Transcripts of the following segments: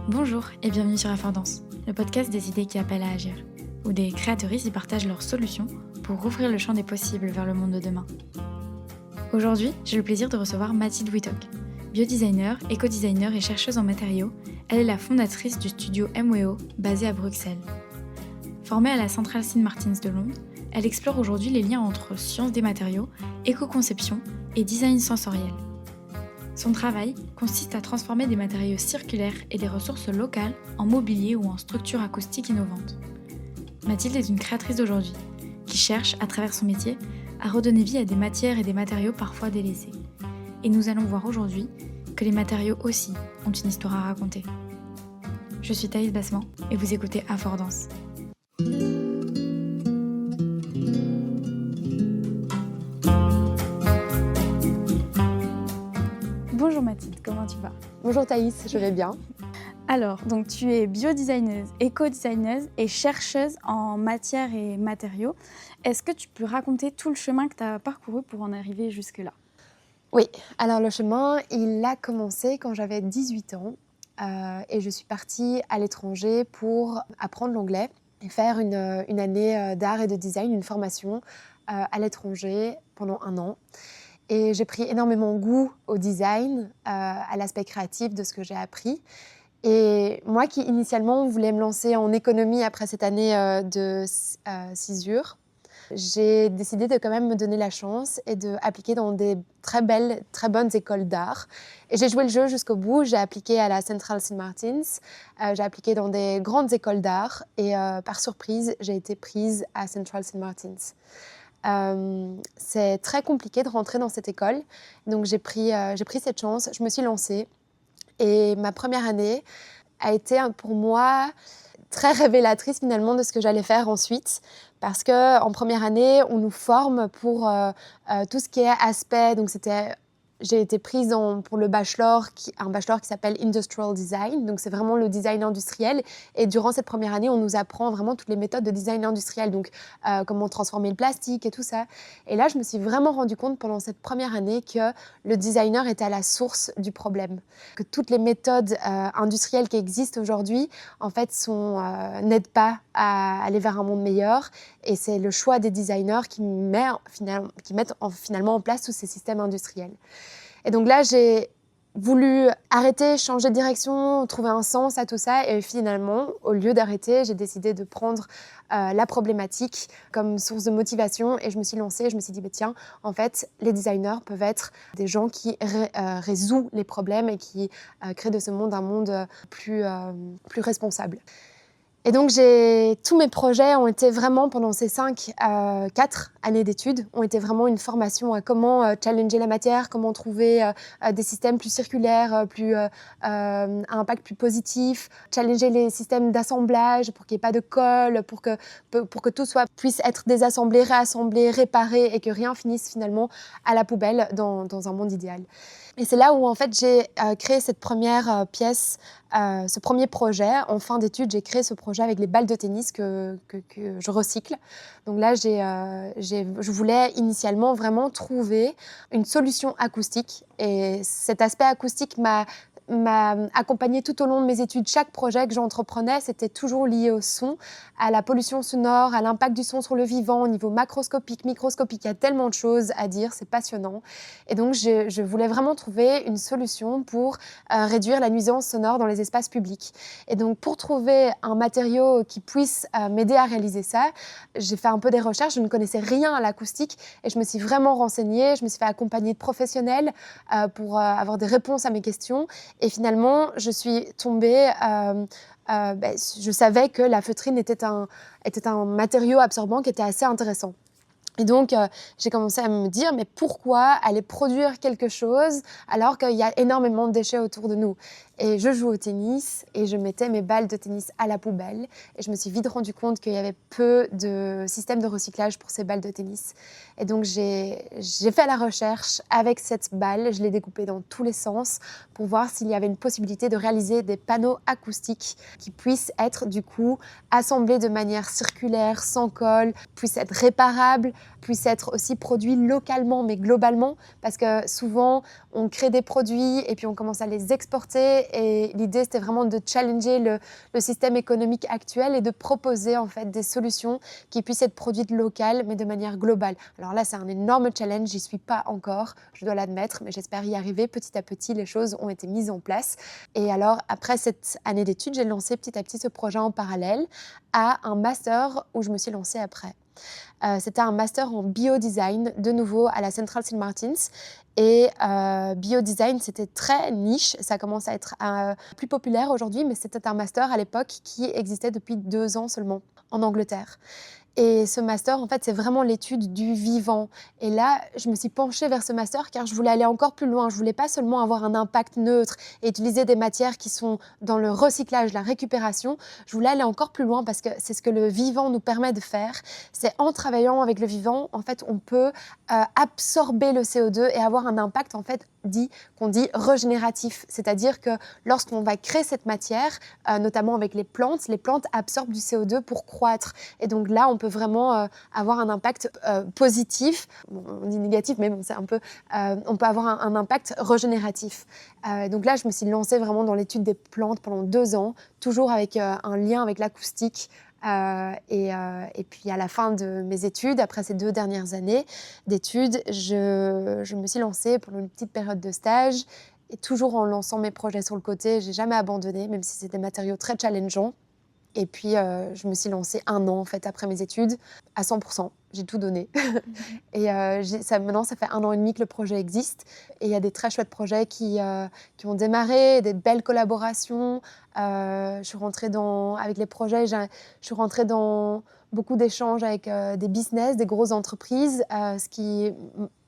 Bonjour et bienvenue sur Affordance, le podcast des idées qui appellent à agir, où des créatrices y partagent leurs solutions pour rouvrir le champ des possibles vers le monde de demain. Aujourd'hui, j'ai le plaisir de recevoir Mathilde Wittok. Biodesigner, éco-designer et chercheuse en matériaux, elle est la fondatrice du studio MWO basé à Bruxelles. Formée à la Centrale St Martins de Londres, elle explore aujourd'hui les liens entre sciences des matériaux, éco-conception et design sensoriel. Son travail consiste à transformer des matériaux circulaires et des ressources locales en mobilier ou en structures acoustiques innovantes. Mathilde est une créatrice d'aujourd'hui, qui cherche, à travers son métier, à redonner vie à des matières et des matériaux parfois délaissés. Et nous allons voir aujourd'hui que les matériaux aussi ont une histoire à raconter. Je suis Thaïs Bassement et vous écoutez Affordance. Bonjour Mathilde, comment tu vas ? Bonjour Thaïs, je vais bien. Alors, donc tu es biodesigneuse, éco-designeuse et chercheuse en matières et matériaux. Est-ce que tu peux raconter tout le chemin que tu as parcouru pour en arriver jusque-là ? Oui, alors le chemin, il a commencé quand j'avais 18 ans et je suis partie à l'étranger pour apprendre l'anglais et faire une année d'art et de design, une formation à l'étranger pendant 1 an. Et j'ai pris énormément goût au design, à l'aspect créatif de ce que j'ai appris. Et moi qui initialement voulais me lancer en économie après cette année de césure, j'ai décidé de quand même me donner la chance et d'appliquer dans des très belles, très bonnes écoles d'art. Et j'ai joué le jeu jusqu'au bout. J'ai appliqué à la Centrale St Martins, j'ai appliqué dans des grandes écoles d'art et par surprise, j'ai été prise à Centrale St Martins. C'est très compliqué de rentrer dans cette école, donc j'ai pris cette chance, je me suis lancée et ma première année a été pour moi très révélatrice finalement de ce que j'allais faire ensuite, parce qu'en première année, on nous forme pour tout ce qui est aspect, donc j'ai été prise pour le bachelor, un bachelor qui s'appelle Industrial Design, donc c'est vraiment le design industriel. Et durant cette première année, on nous apprend vraiment toutes les méthodes de design industriel, donc comment transformer le plastique et tout ça. Et là, je me suis vraiment rendu compte pendant cette première année que le designer était à la source du problème, que toutes les méthodes industrielles qui existent aujourd'hui, en fait, n'aident pas à aller vers un monde meilleur. Et c'est le choix des designers qui mettent finalement en place tous ces systèmes industriels. Et donc là, j'ai voulu arrêter, changer de direction, trouver un sens à tout ça. Et finalement, au lieu d'arrêter, j'ai décidé de prendre la problématique comme source de motivation. Et je me suis lancée, je me suis dit, tiens, en fait, les designers peuvent être des gens qui résolvent les problèmes et qui créent de ce monde un monde plus responsable. Et donc, tous mes projets ont été vraiment, pendant ces 4 années d'études, ont été vraiment une formation à comment challenger la matière, comment trouver des systèmes plus circulaires, à impact plus positif, challenger les systèmes d'assemblage pour qu'il n'y ait pas de colle, pour que tout puisse être désassemblé, réassemblé, réparé et que rien finisse finalement à la poubelle dans un monde idéal. Et c'est là où en fait j'ai créé cette première pièce, ce premier projet. En fin d'études, j'ai créé ce projet avec les balles de tennis que je recycle. Donc là, je voulais initialement vraiment trouver une solution acoustique. Et cet aspect acoustique m'a accompagnée tout au long de mes études. Chaque projet que j'entreprenais, c'était toujours lié au son, à la pollution sonore, à l'impact du son sur le vivant, au niveau macroscopique, microscopique. Il y a tellement de choses à dire, c'est passionnant. Et donc, je voulais vraiment trouver une solution pour réduire la nuisance sonore dans les espaces publics. Et donc, pour trouver un matériau qui puisse m'aider à réaliser ça, j'ai fait un peu des recherches. Je ne connaissais rien à l'acoustique et je me suis vraiment renseignée. Je me suis fait accompagner de professionnels pour avoir des réponses à mes questions. Et finalement, je suis tombée... je savais que la feutrine était un matériau absorbant qui était assez intéressant. Et donc, j'ai commencé à me dire, mais pourquoi aller produire quelque chose alors qu'il y a énormément de déchets autour de nous ? Et je joue au tennis et je mettais mes balles de tennis à la poubelle. Et je me suis vite rendu compte qu'il y avait peu de systèmes de recyclage pour ces balles de tennis. Et donc, j'ai fait la recherche avec cette balle. Je l'ai découpée dans tous les sens pour voir s'il y avait une possibilité de réaliser des panneaux acoustiques qui puissent être du coup assemblés de manière circulaire, sans colle, puissent être réparables, puissent être aussi produits localement, mais globalement, parce que souvent, on crée des produits et puis on commence à les exporter Et l'idée, c'était vraiment de challenger le système économique actuel et de proposer en fait des solutions qui puissent être produites locales, mais de manière globale. Alors là, c'est un énorme challenge, j'y suis pas encore, je dois l'admettre, mais j'espère y arriver. Petit à petit, les choses ont été mises en place. Et alors, après cette année d'études, j'ai lancé petit à petit ce projet en parallèle à un master où je me suis lancée après. C'était un master en biodesign, de nouveau à la Central Saint Martins. Et biodesign, c'était très niche. Ça commence à être plus populaire aujourd'hui, mais c'était un master à l'époque qui existait depuis 2 ans seulement en Angleterre. Et ce master, en fait, c'est vraiment l'étude du vivant. Et là, je me suis penchée vers ce master car je voulais aller encore plus loin. Je voulais pas seulement avoir un impact neutre et utiliser des matières qui sont dans le recyclage, la récupération. Je voulais aller encore plus loin parce que c'est ce que le vivant nous permet de faire. C'est en travaillant avec le vivant, en fait, on peut absorber le CO2 et avoir un impact, en fait, qu'on dit régénératif. C'est-à-dire que lorsqu'on va créer cette matière, notamment avec les plantes absorbent du CO2 pour croître. Et donc là, on peut vraiment avoir un impact positif. Bon, on dit négatif, mais bon, c'est un peu... on peut avoir un impact régénératif. Donc là, je me suis lancée vraiment dans l'étude des plantes pendant 2 ans, toujours avec un lien avec l'acoustique. Et puis à la fin de mes études, après ces 2 dernières années d'études, je me suis lancée pendant une petite période de stage et toujours en lançant mes projets sur le côté. Je n'ai jamais abandonné, même si c'était des matériaux très challengeants. Et puis, je me suis lancée 1 an en fait, après mes études, à 100%. J'ai tout donné. Et maintenant, ça fait 1 an et demi que le projet existe. Et il y a des très chouettes projets qui ont démarré, des belles collaborations. Je suis rentrée avec les projets, je suis rentrée dans beaucoup d'échanges avec des business, des grosses entreprises, ce qui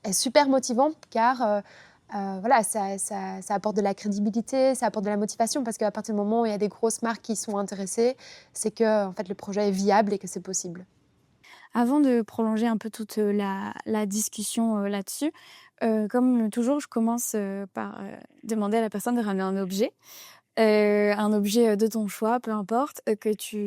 est super motivant car... voilà, ça apporte de la crédibilité, ça apporte de la motivation parce qu'à partir du moment où il y a des grosses marques qui sont intéressées, c'est que en fait, le projet est viable et que c'est possible. Avant de prolonger un peu toute la discussion là-dessus, comme toujours, je commence par demander à la personne de ramener un objet de ton choix, peu importe,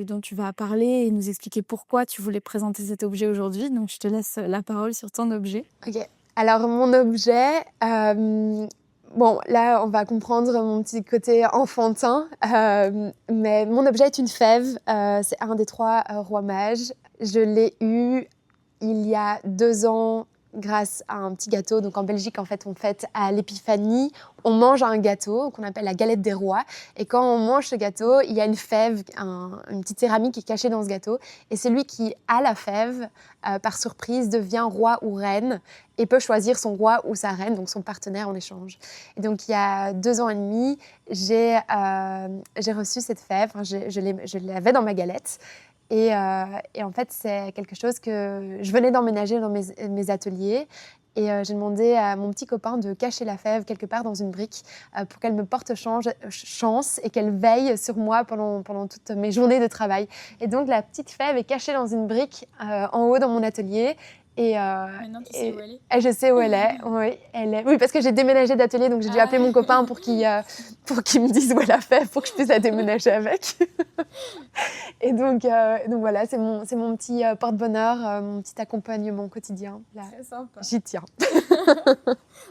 dont tu vas parler et nous expliquer pourquoi tu voulais présenter cet objet aujourd'hui. Donc, je te laisse la parole sur ton objet. Ok. Alors, mon objet, bon, là, on va comprendre mon petit côté enfantin, mais mon objet est une fève. C'est un des 3 rois mages. Je l'ai eu il y a 2 ans grâce à un petit gâteau. Donc en Belgique, en fait, on fête à l'épiphanie, on mange un gâteau qu'on appelle la galette des rois. Et quand on mange ce gâteau, il y a une fève, une petite céramique qui est cachée dans ce gâteau. Et celui qui a la fève, par surprise, devient roi ou reine et peut choisir son roi ou sa reine, donc son partenaire en échange. Et donc il y a 2 ans et demi, j'ai reçu cette fève, je l'avais dans ma galette. Et en fait, c'est quelque chose que je venais d'emménager dans mes ateliers. Et j'ai demandé à mon petit copain de cacher la fève quelque part dans une brique pour qu'elle me porte chance et qu'elle veille sur moi pendant toutes mes journées de travail. Et donc, la petite fève est cachée dans une brique en haut dans mon atelier. Maintenant, tu sais où elle est. Et je sais où elle est. Oui, oui, parce que j'ai déménagé d'atelier, donc j'ai dû appeler mon copain pour qu'il me dise où est la fève, pour que je puisse la déménager avec. Et donc voilà, c'est mon petit porte-bonheur, mon petit accompagnement quotidien. Là, très sympa. J'y tiens.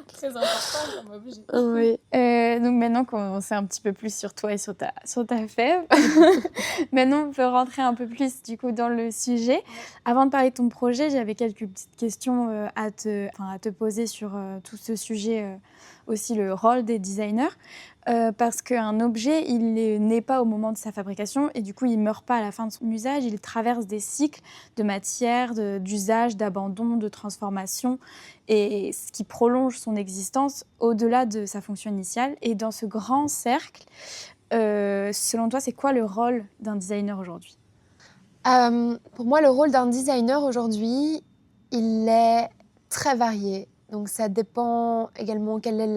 Très important comme objet. Oui. Donc maintenant qu'on sait un petit peu plus sur toi et sur ta fève, maintenant on peut rentrer un peu plus du coup dans le sujet. Avant de parler de ton projet, j'avais quelques petites questions à te poser sur tout ce sujet, aussi le rôle des designers. Parce qu'un objet, il n'est pas au moment de sa fabrication et du coup, il ne meurt pas à la fin de son usage. Il traverse des cycles de matière, d'usage, d'abandon, de transformation, et ce qui prolonge son existence au-delà de sa fonction initiale. Et dans ce grand cercle, selon toi, c'est quoi le rôle d'un designer aujourd'hui ? Pour moi, le rôle d'un designer aujourd'hui, il est très varié. Donc ça dépend également quelle est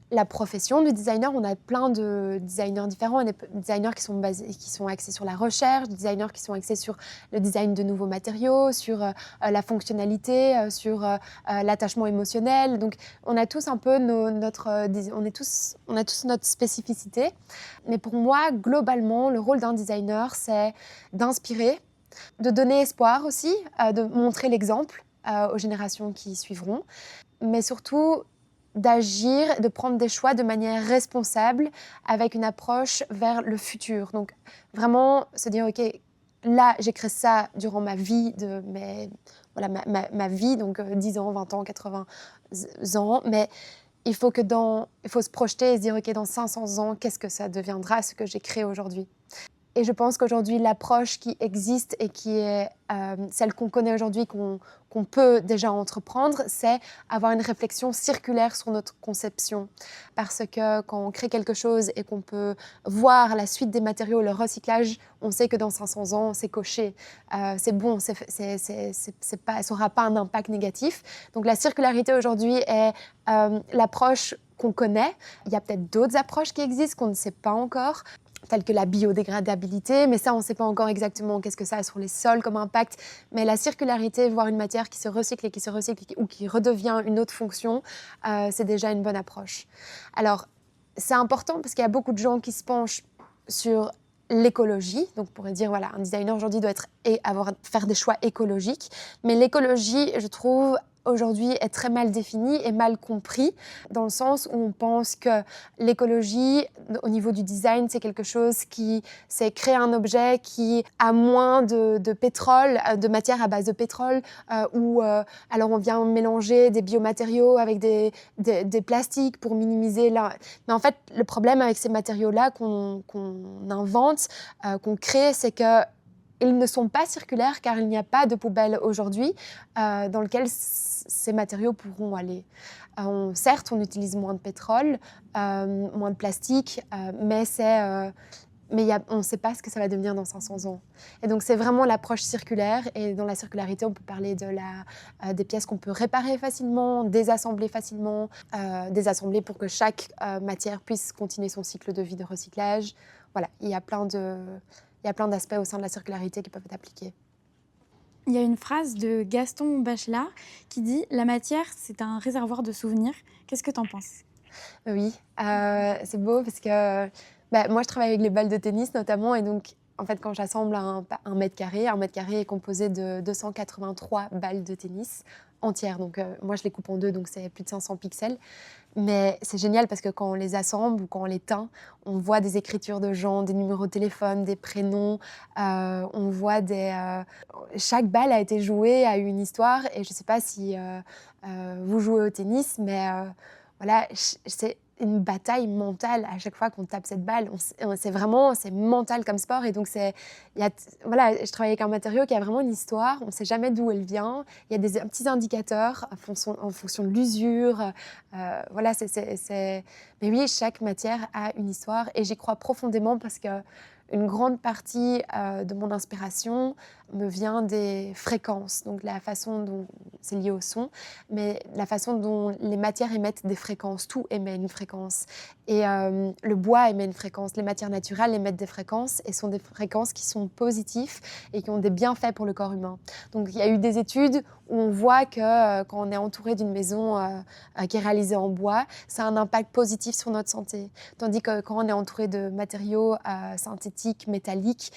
la profession du designer. On a plein de designers différents. On a des designers qui sont axés sur la recherche, des designers qui sont axés sur le design de nouveaux matériaux, sur la fonctionnalité, sur l'attachement émotionnel. Donc, on a tous un peu on a tous notre spécificité. Mais pour moi, globalement, le rôle d'un designer, c'est d'inspirer, de donner espoir aussi, de montrer l'exemple aux générations qui suivront, mais surtout d'agir, de prendre des choix de manière responsable avec une approche vers le futur. Donc vraiment se dire, OK, là, j'ai créé ça durant ma vie, ma vie, donc 10 ans, 20 ans, 80 ans, mais il faut se projeter et se dire, OK, dans 500 ans, qu'est-ce que ça deviendra, ce que j'ai créé aujourd'hui? Et je pense qu'aujourd'hui, l'approche qui existe et qui est celle qu'on connaît aujourd'hui, qu'on peut déjà entreprendre, c'est avoir une réflexion circulaire sur notre conception. Parce que quand on crée quelque chose et qu'on peut voir la suite des matériaux, le recyclage, on sait que dans 500 ans, c'est coché, c'est bon, ça n'aura pas un impact négatif. Donc la circularité aujourd'hui est l'approche qu'on connaît. Il y a peut-être d'autres approches qui existent qu'on ne sait pas encore, telles que la biodégradabilité, mais ça, on ne sait pas encore exactement qu'est-ce que ça a sur les sols comme impact. Mais la circularité, voir une matière qui se recycle ou qui redevient une autre fonction, c'est déjà une bonne approche. Alors, c'est important parce qu'il y a beaucoup de gens qui se penchent sur l'écologie. Donc, on pourrait dire, voilà, un designer aujourd'hui doit faire des choix écologiques. Mais l'écologie, je trouve, aujourd'hui est très mal défini et mal compris, dans le sens où on pense que l'écologie, au niveau du design, c'est quelque chose c'est créer un objet qui a moins de pétrole, de matière à base de pétrole, alors on vient mélanger des biomatériaux avec des plastiques pour minimiser Mais en fait, le problème avec ces matériaux-là qu'on invente, qu'on crée, c'est que ils ne sont pas circulaires car il n'y a pas de poubelle aujourd'hui dans lequel ces matériaux pourront aller. Certes, on utilise moins de pétrole, moins de plastique, mais on ne sait pas ce que ça va devenir dans 500 ans. Et donc, c'est vraiment l'approche circulaire. Et dans la circularité, on peut parler des pièces qu'on peut réparer facilement, désassembler facilement, désassembler pour que chaque matière puisse continuer son cycle de vie de recyclage. Voilà, il y a plein d'aspects au sein de la circularité qui peuvent être appliqués. Il y a une phrase de Gaston Bachelard qui dit « La matière, c'est un réservoir de souvenirs ». Qu'est-ce que tu en penses ? Oui, c'est beau parce que moi, je travaille avec les balles de tennis notamment. Et donc, en fait, quand j'assemble un mètre carré est composé de 283 balles de tennis entières. Donc, moi, je les coupe en deux, donc c'est plus de 500 pixels. Mais c'est génial parce que quand on les assemble ou quand on les teint, on voit des écritures de gens, des numéros de téléphone, des prénoms. On voit chaque balle a été jouée, a eu une histoire. Et je ne sais pas si vous jouez au tennis, mais voilà, c'est une bataille mentale à chaque fois qu'on tape cette balle. C'est mental comme sport. Et donc, je travaille avec un matériau qui a vraiment une histoire. On ne sait jamais d'où elle vient. Il y a des petits indicateurs en fonction de l'usure. Voilà, mais oui, chaque matière a une histoire. Et j'y crois profondément parce que une grande partie de mon inspiration me vient des fréquences, donc la façon dont c'est lié au son, mais la façon dont les matières émettent des fréquences. Tout émet une fréquence. Et le bois émet une fréquence, les matières naturelles émettent des fréquences et sont des fréquences qui sont positives et qui ont des bienfaits pour le corps humain. Donc il y a eu des études où on voit que quand on est entouré d'une maison qui est réalisée en bois, ça a un impact positif sur notre santé. Tandis que quand on est entouré de matériaux synthétiques, métalliques,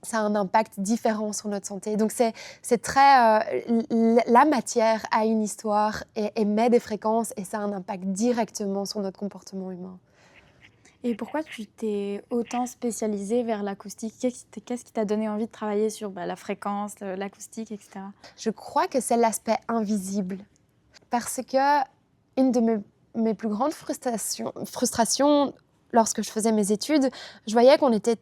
ça a un impact différent sur notre santé. Donc, c'est très... la matière a une histoire et émet des fréquences et ça a un impact directement sur notre comportement humain. Et pourquoi tu t'es autant spécialisée vers l'acoustique ? Qu'est-ce qui t'a donné envie de travailler sur la fréquence, l'acoustique, etc. Je crois que c'est l'aspect invisible. Parce que une de mes plus grandes frustrations lorsque je faisais mes études, je voyais qu'on était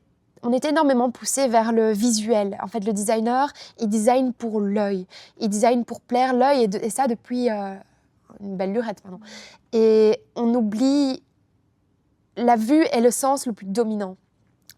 énormément poussé vers le visuel. En fait, le designer, il design pour l'œil. Il design pour plaire l'œil, et ça depuis une belle lurette, pardon. Et on oublie... La vue est le sens le plus dominant.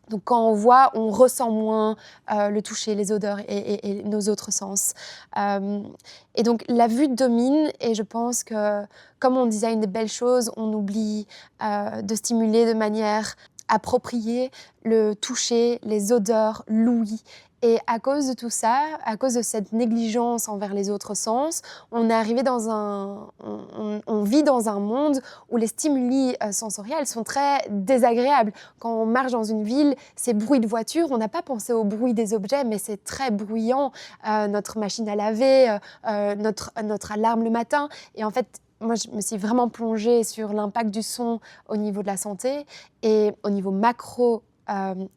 Donc, quand on voit, on ressent moins le toucher, les odeurs et nos autres sens. Et donc, la vue domine et je pense que comme on design des belles choses, on oublie de stimuler de manière appropriée le toucher, les odeurs, l'ouïe. Et à cause de tout ça, à cause de cette négligence envers les autres sens, on est arrivé on vit dans un monde où les stimuli sensoriels sont très désagréables. Quand on marche dans une ville, ces bruits de voiture, on n'a pas pensé au bruit des objets, mais c'est très bruyant. Notre machine à laver, notre alarme le matin. Et en fait, moi, je me suis vraiment plongée sur l'impact du son au niveau de la santé et au niveau macro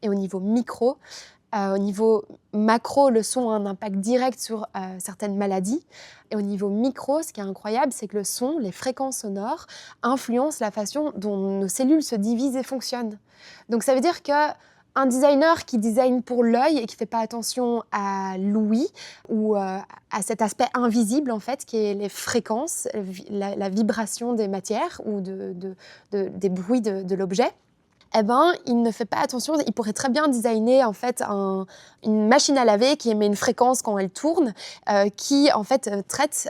et au niveau micro. Au niveau macro, le son a un impact direct sur certaines maladies. Et au niveau micro, ce qui est incroyable, c'est que le son, les fréquences sonores, influencent la façon dont nos cellules se divisent et fonctionnent. Donc ça veut dire qu'un designer qui design pour l'œil et qui ne fait pas attention à l'ouïe ou à cet aspect invisible, en fait, qui est les fréquences, la vibration des matières ou des bruits de l'objet, eh ben, il ne fait pas attention. Il pourrait très bien designer en fait une machine à laver qui émet une fréquence quand elle tourne, qui en fait traite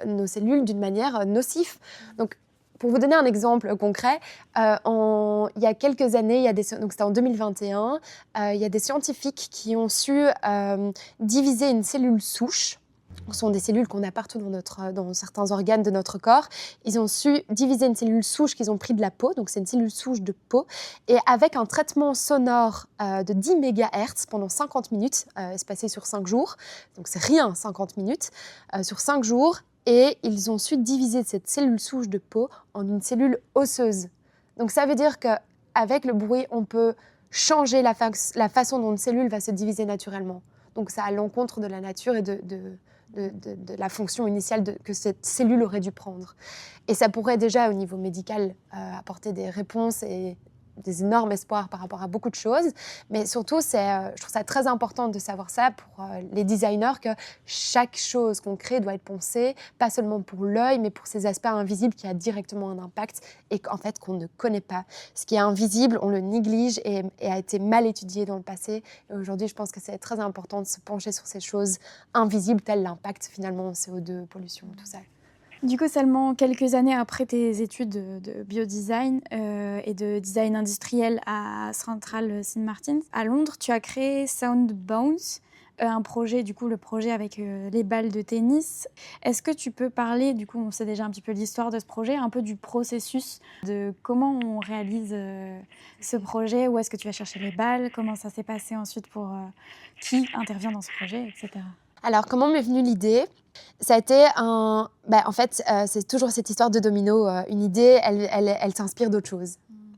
nos cellules d'une manière nocive. Donc, pour vous donner un exemple concret, il y a quelques années, donc c'était en 2021, il y a des scientifiques qui ont su diviser une cellule souche. Ce sont des cellules qu'on a partout dans certains organes de notre corps. Ils ont su diviser une cellule souche qu'ils ont pris de la peau, donc c'est une cellule souche de peau, et avec un traitement sonore de 10 MHz pendant 50 minutes, espacé sur 5 jours, donc c'est rien 50 minutes, sur 5 jours, et ils ont su diviser cette cellule souche de peau en une cellule osseuse. Donc ça veut dire qu'avec le bruit, on peut changer la façon dont une cellule va se diviser naturellement. Donc ça a l'encontre de la nature et de la fonction initiale que cette cellule aurait dû prendre. Et ça pourrait déjà, au niveau médical, apporter des réponses et des énormes espoirs par rapport à beaucoup de choses. Mais surtout, je trouve ça très important de savoir ça pour les designers, que chaque chose qu'on crée doit être pensée, pas seulement pour l'œil, mais pour ces aspects invisibles qui a directement un impact et qu'en fait, qu'on ne connaît pas. Ce qui est invisible, on le néglige et a été mal étudié dans le passé. Et aujourd'hui, je pense que c'est très important de se pencher sur ces choses invisibles, telles l'impact finalement en CO2, pollution, tout ça. Du coup, seulement quelques années après tes études de biodesign et de design industriel à Central Saint Martins, à Londres, tu as créé Soundbound, un projet, du coup, le projet avec les balles de tennis. Est-ce que tu peux parler, du coup, on sait déjà un petit peu l'histoire de ce projet, un peu du processus, de comment on réalise ce projet, où est-ce que tu vas chercher les balles, comment ça s'est passé ensuite pour qui intervient dans ce projet, etc. Alors, comment m'est venue l'idée ? Ça a été en fait, c'est toujours cette histoire de domino. Une idée, elle s'inspire d'autre chose.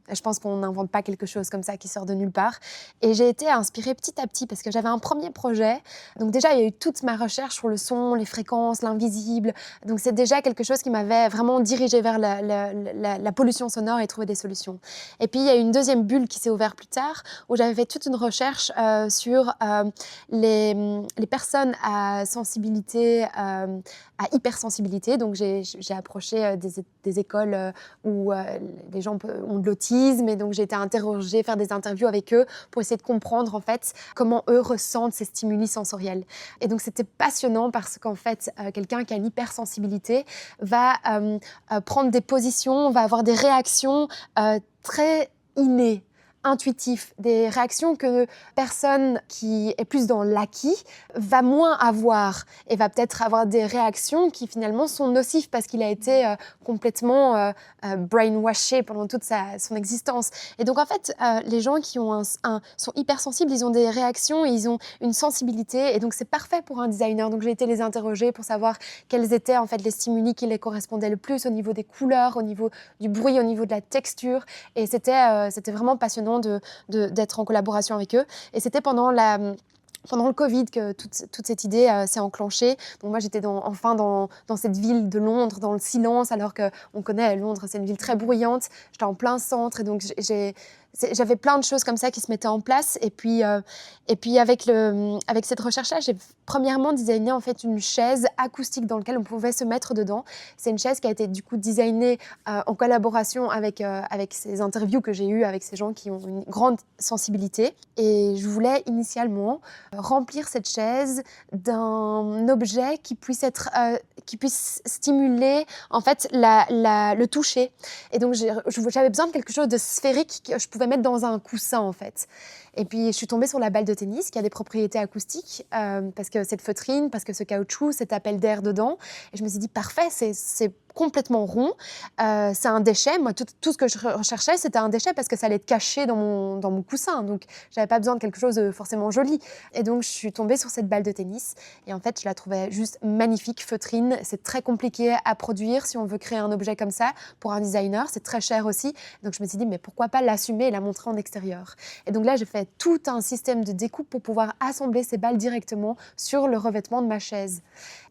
Je pense qu'on n'invente pas quelque chose comme ça qui sort de nulle part. Et j'ai été inspirée petit à petit parce que j'avais un premier projet. Donc déjà, il y a eu toute ma recherche sur le son, les fréquences, l'invisible. Donc c'est déjà quelque chose qui m'avait vraiment dirigée vers la pollution sonore et trouver des solutions. Et puis, il y a eu une deuxième bulle qui s'est ouverte plus tard où j'avais fait toute une recherche sur les personnes à sensibilité, à hypersensibilité. Donc j'ai approché des écoles où les gens ont de l'autisme. Et donc, j'ai été interrogée, faire des interviews avec eux pour essayer de comprendre, en fait, comment eux ressentent ces stimuli sensoriels. Et donc, c'était passionnant parce qu'en fait, quelqu'un qui a une hypersensibilité va prendre des positions, va avoir des réactions très innées, intuitif, des réactions que personne qui est plus dans l'acquis va moins avoir et va peut-être avoir des réactions qui finalement sont nocives parce qu'il a été complètement brainwashé pendant toute son existence. Et donc en fait, les gens qui ont sont hypersensibles, ils ont des réactions, ils ont une sensibilité et donc c'est parfait pour un designer. Donc j'ai été les interroger pour savoir quels étaient en fait les stimuli qui les correspondaient le plus au niveau des couleurs, au niveau du bruit, au niveau de la texture. Et c'était vraiment passionnant d'être en collaboration avec eux. Et c'était pendant le Covid que toute cette idée s'est enclenchée. Donc moi, j'étais enfin dans cette ville de Londres, dans le silence, alors qu'on connaît Londres, c'est une ville très bruyante. J'étais en plein centre et donc j'avais plein de choses comme ça qui se mettaient en place. Et puis avec cette recherche-là, j'ai premièrement designé en fait une chaise acoustique dans laquelle on pouvait se mettre dedans. C'est une chaise qui a été du coup designée en collaboration avec ces interviews que j'ai eues avec ces gens qui ont une grande sensibilité. Et je voulais initialement remplir cette chaise d'un objet qui puisse stimuler en fait le toucher. Et donc j'avais besoin de quelque chose de sphérique que je pouvais mettre dans un coussin en fait. Et puis, je suis tombée sur la balle de tennis qui a des propriétés acoustiques parce que cette feutrine, parce que ce caoutchouc, cet appel d'air dedans. Et je me suis dit, parfait, c'est complètement rond. C'est un déchet. Moi, tout ce que je recherchais, c'était un déchet parce que ça allait être caché dans mon coussin. Donc, je n'avais pas besoin de quelque chose de forcément joli. Et donc, je suis tombée sur cette balle de tennis. Et en fait, je la trouvais juste magnifique, feutrine. C'est très compliqué à produire si on veut créer un objet comme ça pour un designer. C'est très cher aussi. Donc, je me suis dit, mais pourquoi pas l'assumer et la montrer en extérieur. Et donc là, j'ai fait tout un système de découpe pour pouvoir assembler ces balles directement sur le revêtement de ma chaise.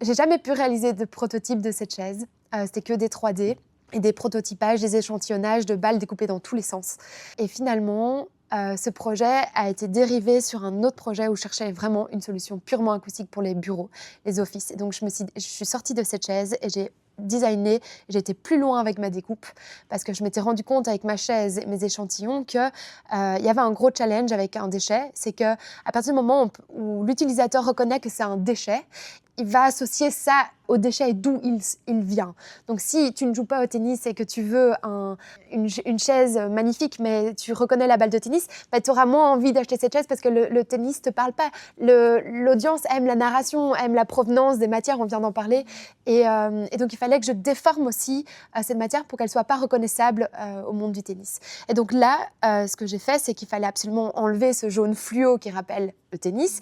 J'ai jamais pu réaliser de prototype de cette chaise. C'était que des 3D et des prototypages, des échantillonnages de balles découpées dans tous les sens. Et finalement, ce projet a été dérivé sur un autre projet où je cherchais vraiment une solution purement acoustique pour les bureaux, les offices. Et donc, je suis sortie de cette chaise et j'ai designé, j'ai été plus loin avec ma découpe parce que je m'étais rendu compte avec ma chaise et mes échantillons qu'il y avait un gros challenge avec un déchet. C'est qu'à partir du moment où l'utilisateur reconnaît que c'est un déchet, il va associer ça au déchet et d'où il vient. Donc, si tu ne joues pas au tennis et que tu veux une chaise magnifique, mais tu reconnais la balle de tennis, bah, tu auras moins envie d'acheter cette chaise parce que le tennis ne te parle pas. L'audience aime la narration, aime la provenance des matières, on vient d'en parler. Et donc, il fallait que je déforme aussi cette matière pour qu'elle ne soit pas reconnaissable au monde du tennis. Et donc là, ce que j'ai fait, c'est qu'il fallait absolument enlever ce jaune fluo qui rappelle le tennis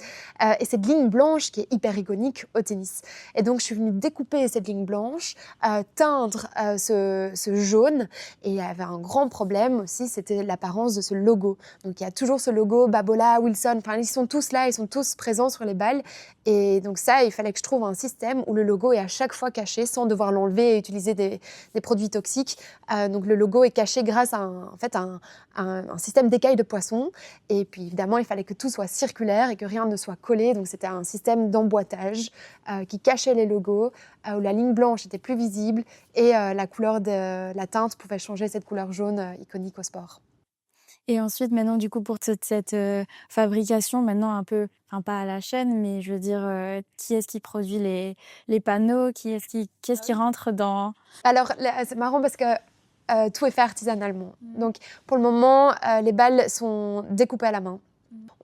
et cette ligne blanche qui est hyper iconique au tennis. Et donc, je suis venue découper cette ligne blanche, teindre ce jaune. Et il y avait un grand problème aussi, c'était l'apparence de ce logo. Donc, il y a toujours ce logo, Babola, Wilson, enfin, ils sont tous là, ils sont tous présents sur les balles. Et donc ça, il fallait que je trouve un système où le logo est à chaque fois caché sans devoir l'enlever et utiliser des produits toxiques. Donc, le logo est caché grâce à un système d'écailles de poisson. Et puis, évidemment, il fallait que tout soit circulaire et que rien ne soit collé. Donc, c'était un système d'emboîtage qui cachait les logos, où la ligne blanche était plus visible et la couleur de la teinte pouvait changer cette couleur jaune iconique au sport. Et ensuite, maintenant, du coup, pour toute cette fabrication, maintenant un peu, enfin pas à la chaîne, mais je veux dire, qui est-ce qui produit les panneaux? Qu'est-ce qui rentre dans... Alors, c'est marrant parce que tout est fait artisanalement. Donc, pour le moment, les balles sont découpées à la main.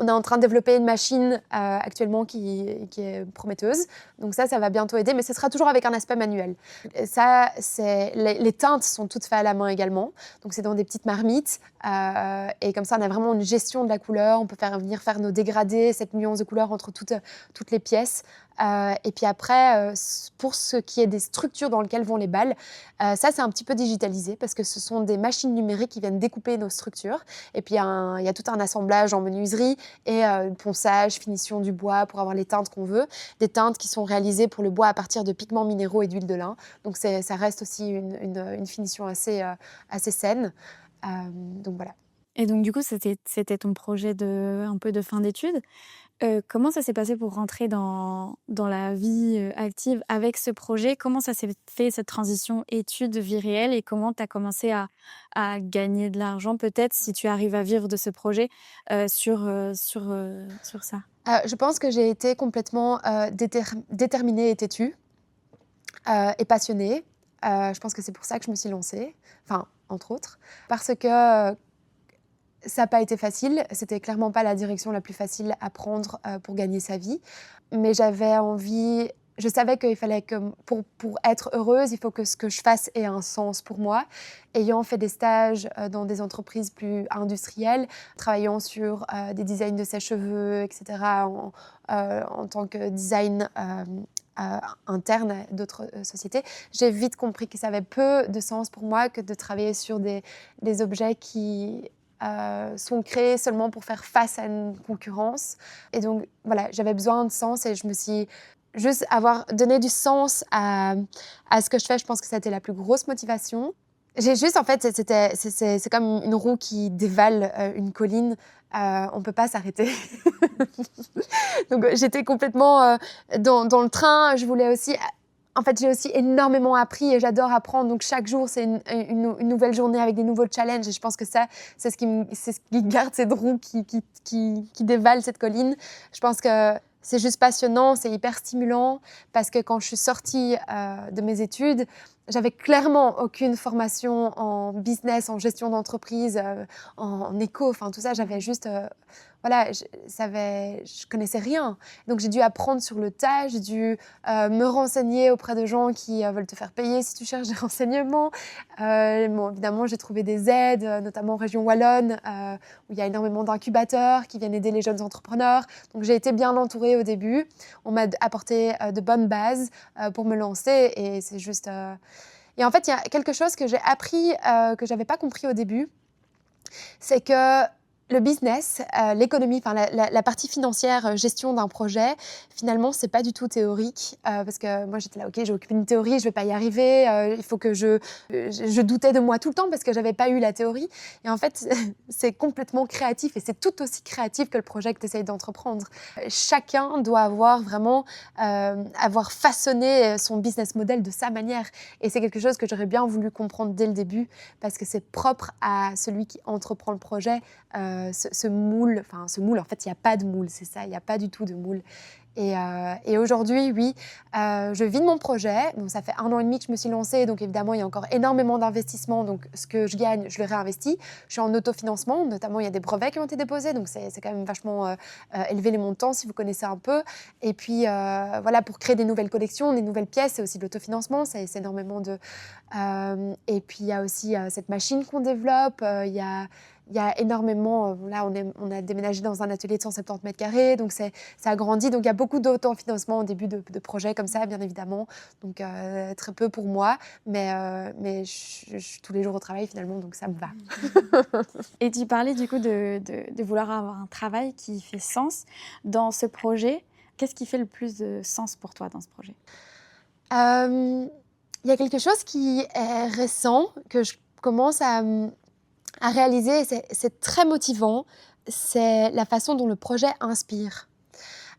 On est en train de développer une machine actuellement qui est prometteuse. Donc ça va bientôt aider, mais ce sera toujours avec un aspect manuel. Et ça, les teintes sont toutes faites à la main également. Donc c'est dans des petites marmites. Et comme ça, on a vraiment une gestion de la couleur. On peut venir faire nos dégradés, cette nuance de couleur entre toutes les pièces. Et puis après, pour ce qui est des structures dans lesquelles vont les balles, ça, c'est un petit peu digitalisé parce que ce sont des machines numériques qui viennent découper nos structures. Et puis, il y a tout un assemblage en menuiserie et ponçage, finition du bois pour avoir les teintes qu'on veut. Des teintes qui sont réalisées pour le bois à partir de pigments minéraux et d'huile de lin. Donc, ça reste aussi une finition assez saine. Donc, voilà. Et donc, du coup, c'était ton projet un peu de fin d'études. Comment ça s'est passé pour rentrer dans la vie active avec ce projet? Comment ça s'est fait, cette transition études-vie réelle, et comment tu as commencé à gagner de l'argent, peut-être, si tu arrives à vivre de ce projet sur ça? Je pense que j'ai été complètement déterminée et têtue et passionnée. Je pense que c'est pour ça que je me suis lancée, enfin, entre autres, parce que ça n'a pas été facile, c'était clairement pas la direction la plus facile à prendre pour gagner sa vie. Mais j'avais envie, je savais qu'il fallait que pour être heureuse, il faut que ce que je fasse ait un sens pour moi. Ayant fait des stages dans des entreprises plus industrielles, travaillant sur des designs de sèche-cheveux, etc., en tant que design interne à d'autres sociétés, j'ai vite compris que ça avait peu de sens pour moi que de travailler sur des objets qui sont créés seulement pour faire face à une concurrence. Et donc, voilà, j'avais besoin de sens et je me suis juste avoir donné du sens à ce que je fais. Je pense que c'était la plus grosse motivation. J'ai juste, en fait, c'est comme une roue qui dévale une colline. On ne peut pas s'arrêter. Donc, j'étais complètement dans le train. Je voulais aussi... En fait, j'ai aussi énormément appris et j'adore apprendre. Donc, chaque jour, c'est une nouvelle journée avec des nouveaux challenges. Et je pense que ça, c'est ce qui garde cette roue qui dévale cette colline. Je pense que c'est juste passionnant, c'est hyper stimulant parce que quand je suis sortie de mes études, j'avais clairement aucune formation en business, en gestion d'entreprise, en éco, enfin tout ça. J'avais juste, voilà, je connaissais rien. Donc j'ai dû apprendre sur le tas, j'ai dû me renseigner auprès de gens qui veulent te faire payer si tu cherches des renseignements. Bon, évidemment, j'ai trouvé des aides, notamment en région wallonne, où il y a énormément d'incubateurs qui viennent aider les jeunes entrepreneurs. Donc j'ai été bien entourée au début. On m'a apporté de bonnes bases pour me lancer et c'est juste... Et en fait, il y a quelque chose que j'ai appris que je n'avais pas compris au début, c'est que le business, l'économie, enfin la partie financière, gestion d'un projet, finalement, c'est pas du tout théorique. Parce que moi, j'étais là, ok, j'ai aucune théorie, je vais pas y arriver. Il faut que je doutais de moi tout le temps parce que j'avais pas eu la théorie. Et en fait, c'est complètement créatif et c'est tout aussi créatif que le projet que tu essayes d'entreprendre. Chacun doit avoir vraiment avoir façonné son business model de sa manière. Et c'est quelque chose que j'aurais bien voulu comprendre dès le début parce que c'est propre à celui qui entreprend le projet. Ce moule, en fait, il n'y a pas de moule, c'est ça, il n'y a pas du tout de moule. Et aujourd'hui, oui, je vis de mon projet. Donc, ça fait 1 an et demi que je me suis lancée, donc évidemment, il y a encore énormément d'investissements. Donc, ce que je gagne, je le réinvestis. Je suis en autofinancement, notamment, il y a des brevets qui ont été déposés, donc c'est quand même vachement élevé les montants, si vous connaissez un peu. Et puis, voilà, pour créer des nouvelles collections, des nouvelles pièces, c'est aussi de l'autofinancement, c'est énormément de... et puis, il y a aussi cette machine qu'on développe, il y a énormément, là on a déménagé dans un atelier de 170 mètres carrés, donc ça a grandi, donc il y a beaucoup d'autofinancement au début de projets comme ça, bien évidemment, donc très peu pour moi, mais je suis tous les jours au travail finalement, donc ça me va. Et tu parlais du coup de vouloir avoir un travail qui fait sens dans ce projet. Qu'est-ce qui fait le plus de sens pour toi dans ce projet ? Il y a quelque chose qui est récent, que je commence à réaliser, c'est très motivant, c'est la façon dont le projet inspire.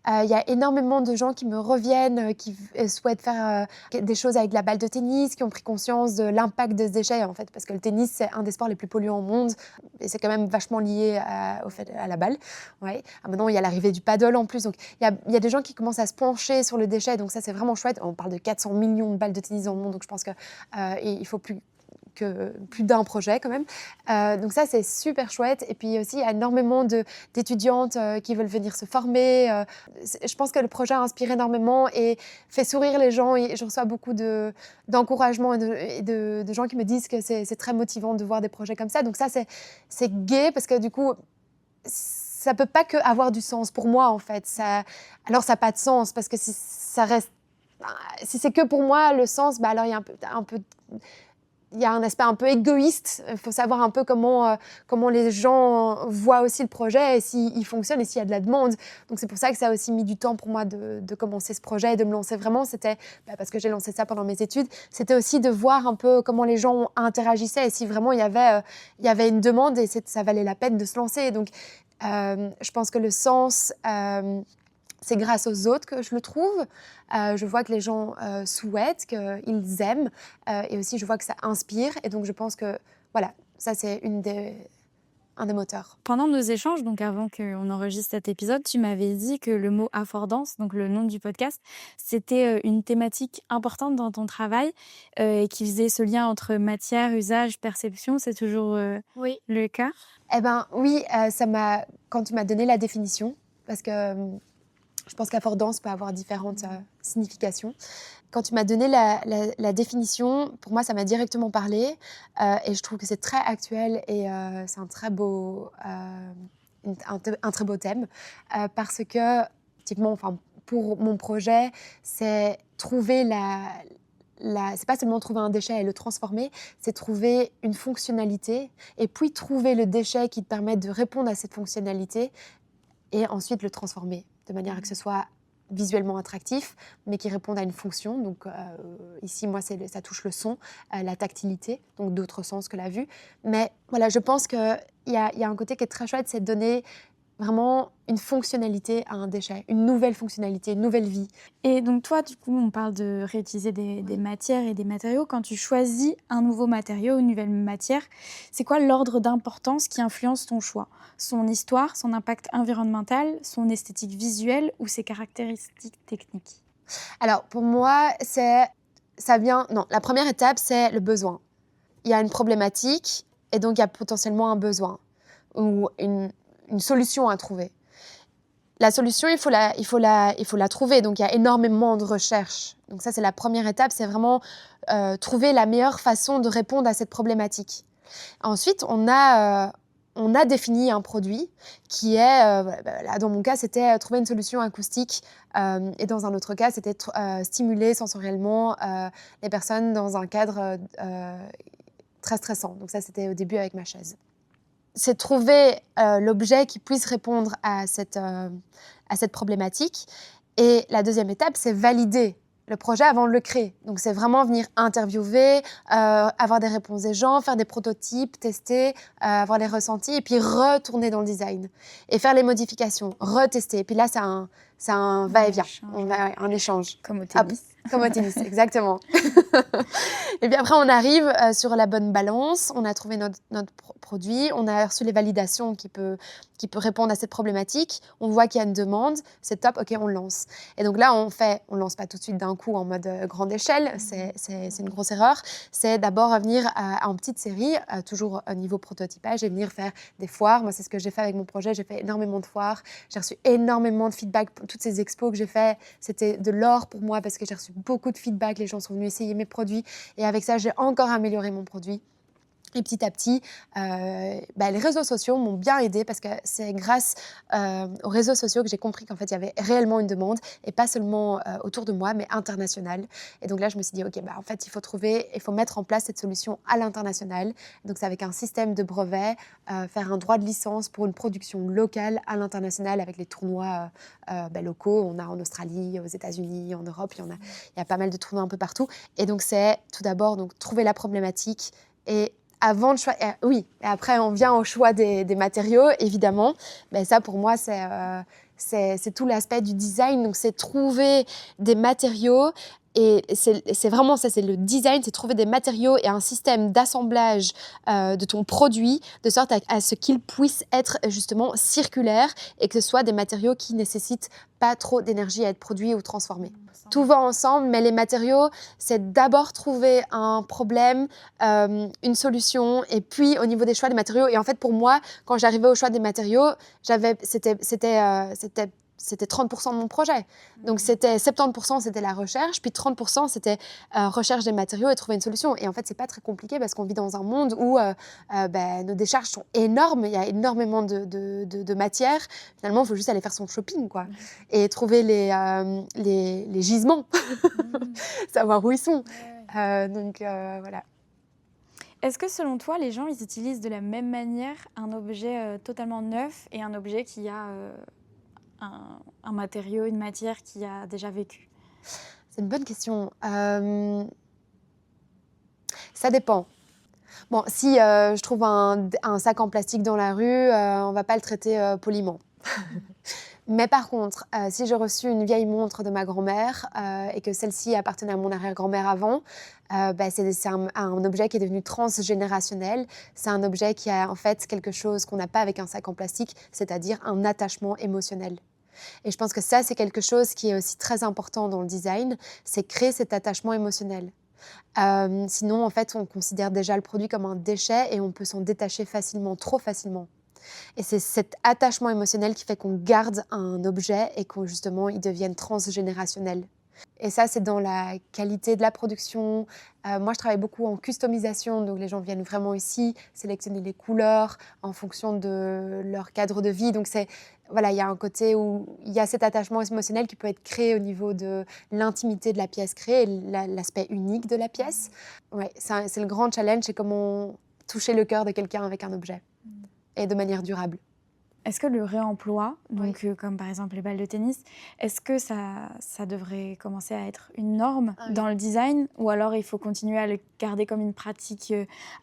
Il y a énormément de gens qui me reviennent, qui souhaitent faire des choses avec la balle de tennis, qui ont pris conscience de l'impact de ce déchet, en fait, parce que le tennis, c'est un des sports les plus polluants au monde, et c'est quand même vachement lié à la balle. Ouais. Maintenant, il y a l'arrivée du paddle en plus, donc il y a des gens qui commencent à se pencher sur le déchet, donc ça, c'est vraiment chouette. On parle de 400 millions de balles de tennis dans le monde, donc je pense qu'il faut plus d'un projet quand même. Donc ça, c'est super chouette. Et puis aussi, il y a énormément d'étudiantes qui veulent venir se former. Je pense que le projet inspire énormément et fait sourire les gens. Et je reçois beaucoup d'encouragement et de gens qui me disent que c'est très motivant de voir des projets comme ça. Donc ça, c'est gai parce que du coup, ça peut pas que avoir du sens pour moi, en fait. Alors, ça n'a pas de sens parce que si c'est que pour moi, le sens, alors il y a il y a un aspect un peu égoïste. Il faut savoir un peu comment les gens voient aussi le projet et s'il fonctionne et s'il y a de la demande. Donc, c'est pour ça que ça a aussi mis du temps pour moi de commencer ce projet et de me lancer vraiment. C'était parce que j'ai lancé ça pendant mes études. C'était aussi de voir un peu comment les gens interagissaient et si vraiment il y avait une demande et ça valait la peine de se lancer. Donc, je pense que le sens... c'est grâce aux autres que je le trouve. Je vois que les gens souhaitent, qu'ils aiment. Et aussi, je vois que ça inspire. Et donc, je pense que, voilà, ça, c'est un des moteurs. Pendant nos échanges, donc avant qu'on enregistre cet épisode, tu m'avais dit que le mot affordance, donc le nom du podcast, c'était une thématique importante dans ton travail et qui faisait ce lien entre matière, usage, perception. C'est toujours Oui. Le cas ? Eh bien, oui, quand tu m'as donné la définition, parce que je pense qu'affordance peut avoir différentes significations. Quand tu m'as donné la définition, pour moi, ça m'a directement parlé. Et je trouve que c'est très actuel et c'est un très beau thème. Parce que, typiquement, pour mon projet, c'est trouver c'est pas seulement trouver un déchet et le transformer, c'est trouver une fonctionnalité et puis trouver le déchet qui te permet de répondre à cette fonctionnalité et ensuite le transformer de manière à que ce soit visuellement attractif, mais qui réponde à une fonction. Donc ici, moi, ça touche le son, la tactilité, donc d'autres sens que la vue. Mais voilà, je pense qu'il y a un côté qui est très chouette, c'est de donner vraiment une fonctionnalité à un déchet, une nouvelle fonctionnalité, une nouvelle vie. Et donc toi, du coup, on parle de réutiliser des matières et des matériaux. Quand tu choisis un nouveau matériau, une nouvelle matière, c'est quoi l'ordre d'importance qui influence ton choix ? Son histoire, son impact environnemental, son esthétique visuelle ou ses caractéristiques techniques ? Alors, pour moi, c'est ça vient... Non, la première étape, c'est le besoin. Il y a une problématique et donc il y a potentiellement un besoin ou une solution à trouver. La solution, il faut la trouver. Donc, il y a énormément de recherches. Donc, ça, c'est la première étape. C'est vraiment trouver la meilleure façon de répondre à cette problématique. Ensuite, on a défini un produit qui est, là, dans mon cas, c'était trouver une solution acoustique. Et dans un autre cas, c'était stimuler sensoriellement les personnes dans un cadre très stressant. Donc, ça, c'était au début avec ma chaise. C'est trouver l'objet qui puisse répondre à cette problématique. Et la deuxième étape, c'est valider le projet avant de le créer. Donc, c'est vraiment venir interviewer, avoir des réponses des gens, faire des prototypes, tester, avoir les ressentis, et puis retourner dans le design et faire les modifications, retester. Et puis là, c'est un va-et-vient, un échange. Comme au tennis. Comme au tennis, exactement. Et puis après, on arrive sur la bonne balance. On a trouvé notre produit. On a reçu les validations qui peut répondre à cette problématique. On voit qu'il y a une demande. C'est top. OK, on lance. Et donc là, on lance pas tout de suite d'un coup en mode grande échelle. C'est une grosse erreur. C'est d'abord revenir en petite série, toujours au niveau prototypage, et venir faire des foires. Moi, c'est ce que j'ai fait avec mon projet. J'ai fait énormément de foires. J'ai reçu énormément de feedback. Toutes ces expos que j'ai fait, c'était de l'or pour moi parce que j'ai reçu beaucoup de feedback. Les gens sont venus essayer mes produits. Et avec ça, j'ai encore amélioré mon produit. Et petit à petit, les réseaux sociaux m'ont bien aidée parce que c'est grâce aux réseaux sociaux que j'ai compris qu'en fait, il y avait réellement une demande et pas seulement autour de moi, mais internationale. Et donc là, je me suis dit, OK, en fait, il faut mettre en place cette solution à l'international. Donc, c'est avec un système de brevet, faire un droit de licence pour une production locale à l'international avec les tournois locaux. On a en Australie, aux États-Unis, en Europe, il y a pas mal de tournois un peu partout. Et donc, c'est tout d'abord trouver la problématique et avant de choisir, oui, et après on vient au choix des matériaux, évidemment. Ça, pour moi, c'est tout l'aspect du design. Donc, c'est trouver des matériaux. Et c'est vraiment ça, c'est le design, c'est trouver des matériaux et un système d'assemblage de ton produit, de sorte à ce qu'il puisse être justement circulaire et que ce soit des matériaux qui nécessitent pas trop d'énergie à être produits ou transformés. Tout va ensemble, mais les matériaux, c'est d'abord trouver un problème, une solution, et puis au niveau des choix des matériaux. Et en fait, pour moi, quand j'arrivais au choix des matériaux, c'était 30% de mon projet. Donc, 70% c'était la recherche, puis 30% c'était recherche des matériaux et trouver une solution. Et en fait, c'est pas très compliqué parce qu'on vit dans un monde où nos décharges sont énormes, il y a énormément de matière. Finalement, il faut juste aller faire son shopping, quoi, et trouver les gisements, savoir où ils sont. Voilà. Est-ce que selon toi, les gens, ils utilisent de la même manière un objet totalement neuf et un objet qui a un matériau, une matière qui a déjà vécu? C'est une bonne question. Ça dépend. Bon, si je trouve un sac en plastique dans la rue, on va pas le traiter poliment. Mais par contre, si j'ai reçu une vieille montre de ma grand-mère et que celle-ci appartenait à mon arrière-grand-mère avant, c'est un objet qui est devenu transgénérationnel. C'est un objet qui a en fait quelque chose qu'on n'a pas avec un sac en plastique, c'est-à-dire un attachement émotionnel. Et je pense que ça, c'est quelque chose qui est aussi très important dans le design, c'est créer cet attachement émotionnel. Sinon, en fait, on considère déjà le produit comme un déchet et on peut s'en détacher facilement, trop facilement. Et c'est cet attachement émotionnel qui fait qu'on garde un objet et qu'on justement il devienne transgénérationnel. Et ça, c'est dans la qualité de la production. Moi, je travaille beaucoup en customisation, donc les gens viennent vraiment ici sélectionner les couleurs en fonction de leur cadre de vie. Donc il y a un côté où il y a cet attachement émotionnel qui peut être créé au niveau de l'intimité de la pièce créée, l'aspect unique de la pièce. Ouais, c'est le grand challenge, c'est comment toucher le cœur de quelqu'un avec un objet et de manière durable. Est-ce que le réemploi, donc comme par exemple les balles de tennis, est-ce que ça devrait commencer à être une norme dans le design, ou alors il faut continuer à le garder comme une pratique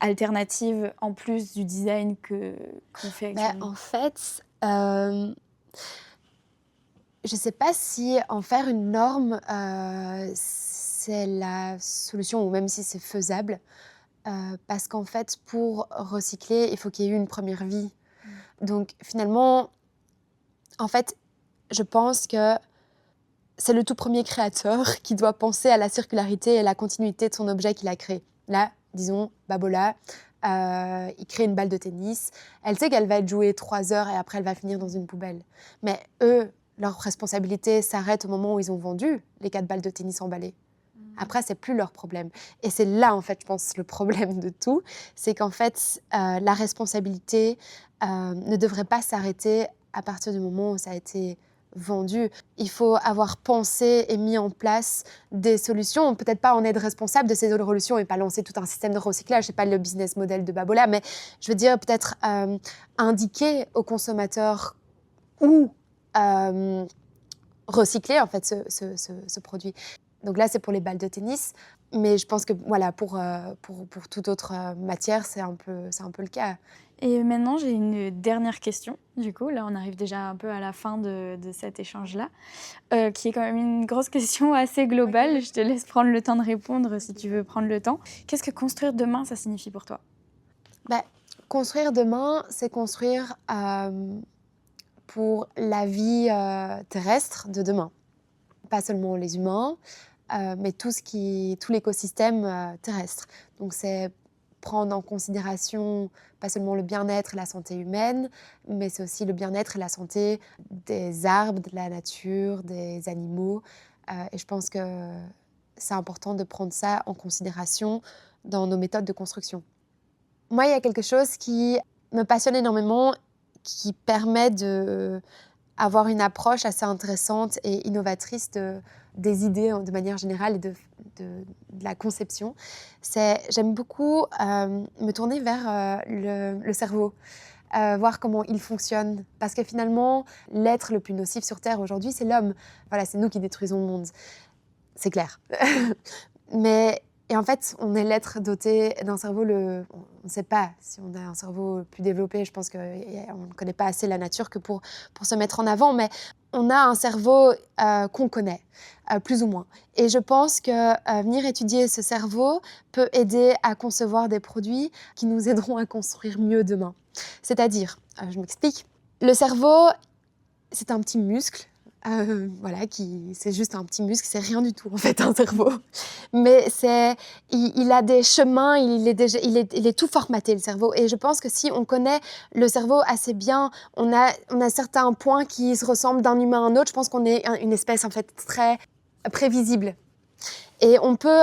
alternative en plus du design qu'on fait actuellement? En fait, je ne sais pas si en faire une norme, c'est la solution, ou même si c'est faisable, parce qu'en fait, pour recycler, il faut qu'il y ait eu une première vie. Donc finalement, en fait, je pense que c'est le tout premier créateur qui doit penser à la circularité et la continuité de son objet qu'il a créé. Là, disons, Babola, il crée une balle de tennis. Elle sait qu'elle va être jouée 3 heures et après, elle va finir dans une poubelle. Mais eux, leur responsabilité s'arrête au moment où ils ont vendu les 4 balles de tennis emballées. Après, c'est plus leur problème. Et c'est là, en fait, je pense, le problème de tout. C'est qu'en fait, la responsabilité ne devrait pas s'arrêter à partir du moment où ça a été vendu. Il faut avoir pensé et mis en place des solutions. Peut-être pas en être responsable de ces solutions et pas lancer tout un système de recyclage. C'est pas le business model de Babola, mais je veux dire peut-être indiquer aux consommateurs où recycler en fait ce produit. Donc là, c'est pour les balles de tennis. Mais je pense que voilà, pour toute autre matière, c'est un peu le cas. Et maintenant, j'ai une dernière question. Du coup, là, on arrive déjà un peu à la fin de cet échange-là, qui est quand même une grosse question assez globale. Okay. Je te laisse prendre le temps de répondre si tu veux prendre le temps. Qu'est-ce que construire demain, ça signifie pour toi ? Construire demain, c'est construire pour la vie terrestre de demain. Pas seulement les humains, mais tout l'écosystème terrestre. Donc c'est prendre en considération pas seulement le bien-être et la santé humaine, mais c'est aussi le bien-être et la santé des arbres, de la nature, des animaux. Et je pense que c'est important de prendre ça en considération dans nos méthodes de construction. Moi, il y a quelque chose qui me passionne énormément, qui permet d'avoir une approche assez intéressante et innovatrice des idées de manière générale et de la conception. J'aime beaucoup me tourner vers le cerveau, voir comment il fonctionne. Parce que finalement, l'être le plus nocif sur Terre aujourd'hui, c'est l'homme. Voilà, c'est nous qui détruisons le monde. C'est clair. Et en fait, on est l'être doté d'un cerveau, on ne sait pas si on a un cerveau plus développé, je pense qu'on ne connaît pas assez la nature que pour se mettre en avant, mais on a un cerveau qu'on connaît, plus ou moins. Et je pense que venir étudier ce cerveau peut aider à concevoir des produits qui nous aideront à construire mieux demain. C'est-à-dire, je m'explique, le cerveau, c'est un petit muscle. C'est juste un petit muscle, c'est rien du tout en fait un cerveau. Mais il a des chemins, il est tout formaté le cerveau. Et je pense que si on connaît le cerveau assez bien, on a certains points qui se ressemblent d'un humain à un autre. Je pense qu'on est une espèce en fait très prévisible. Et on peut,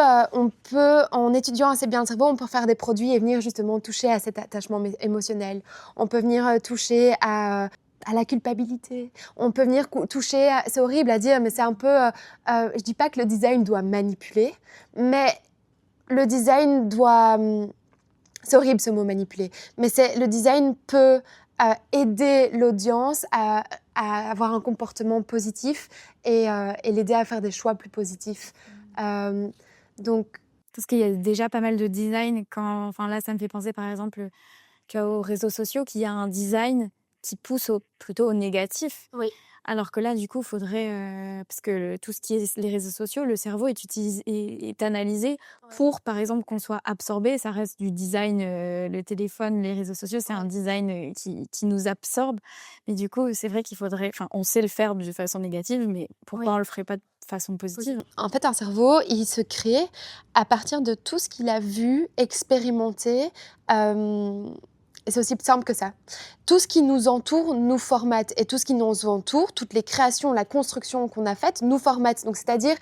en étudiant assez bien le cerveau, on peut faire des produits et venir justement toucher à cet attachement émotionnel. On peut venir toucher à la culpabilité. On peut venir toucher, c'est horrible à dire, mais c'est un peu, je dis pas que le design doit manipuler, mais le design doit, c'est horrible ce mot manipuler, mais le design peut aider l'audience à avoir un comportement positif et l'aider à faire des choix plus positifs. Donc, parce qu'il y a déjà pas mal de design. Là, ça me fait penser par exemple aux réseaux sociaux, qu'il y a un design qui pousse plutôt au négatif. Oui. Alors que là, du coup, il faudrait... parce que tout ce qui est les réseaux sociaux, le cerveau est analysé pour, par exemple, qu'on soit absorbé. Ça reste du design, le téléphone, les réseaux sociaux, c'est un design qui nous absorbe. Mais du coup, c'est vrai qu'il faudrait... on sait le faire de façon négative, mais pourquoi on ne le ferait pas de façon positive ? En fait, un cerveau, il se crée à partir de tout ce qu'il a vu, expérimenté. Et c'est aussi simple que ça. Tout ce qui nous entoure nous formate. Et tout ce qui nous entoure, toutes les créations, la construction qu'on a faite, nous formate. Donc, c'est-à-dire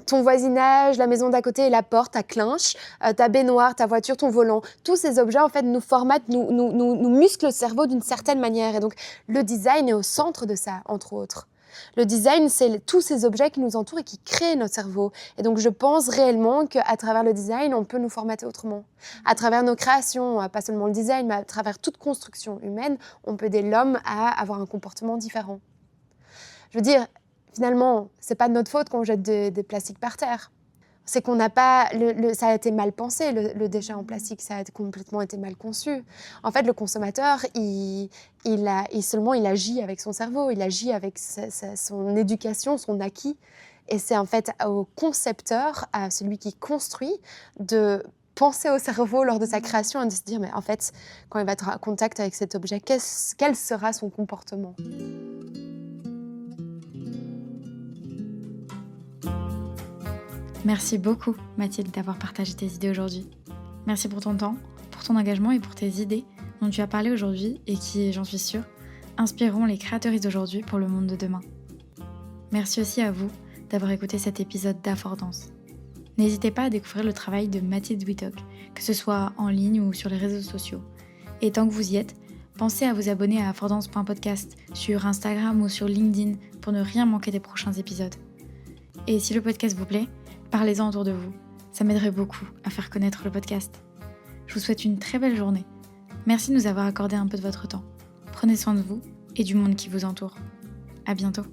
ton voisinage, la maison d'à côté, la porte, ta clinche, ta baignoire, ta voiture, ton volant. Tous ces objets, en fait, nous formatent, nous musclent le cerveau d'une certaine manière. Et donc, le design est au centre de ça, entre autres. Le design, c'est tous ces objets qui nous entourent et qui créent notre cerveau. Et donc, je pense réellement qu'à travers le design, on peut nous formater autrement. À travers nos créations, pas seulement le design, mais à travers toute construction humaine, on peut aider l'homme à avoir un comportement différent. Je veux dire, finalement, c'est pas de notre faute qu'on jette des plastiques par terre. C'est qu'on n'a pas... ça a été mal pensé, le déchet en plastique. Ça a complètement été mal conçu. En fait, le consommateur, il agit avec son cerveau, il agit avec son éducation, son acquis. Et c'est en fait au concepteur, à celui qui construit, de penser au cerveau lors de sa création et de se dire, mais en fait, quand il va être en contact avec cet objet, quel sera son comportement ? Merci beaucoup Mathilde d'avoir partagé tes idées aujourd'hui. Merci pour ton temps, pour ton engagement et pour tes idées dont tu as parlé aujourd'hui et qui, j'en suis sûre, inspireront les créatrices d'aujourd'hui pour le monde de demain. Merci aussi à vous d'avoir écouté cet épisode d'Affordance. N'hésitez pas à découvrir le travail de Mathilde Wittock, que ce soit en ligne ou sur les réseaux sociaux. Et tant que vous y êtes, pensez à vous abonner à affordance.podcast sur Instagram ou sur LinkedIn pour ne rien manquer des prochains épisodes. Et si le podcast vous plaît, parlez-en autour de vous. Ça m'aiderait beaucoup à faire connaître le podcast. Je vous souhaite une très belle journée. Merci de nous avoir accordé un peu de votre temps. Prenez soin de vous et du monde qui vous entoure. À bientôt.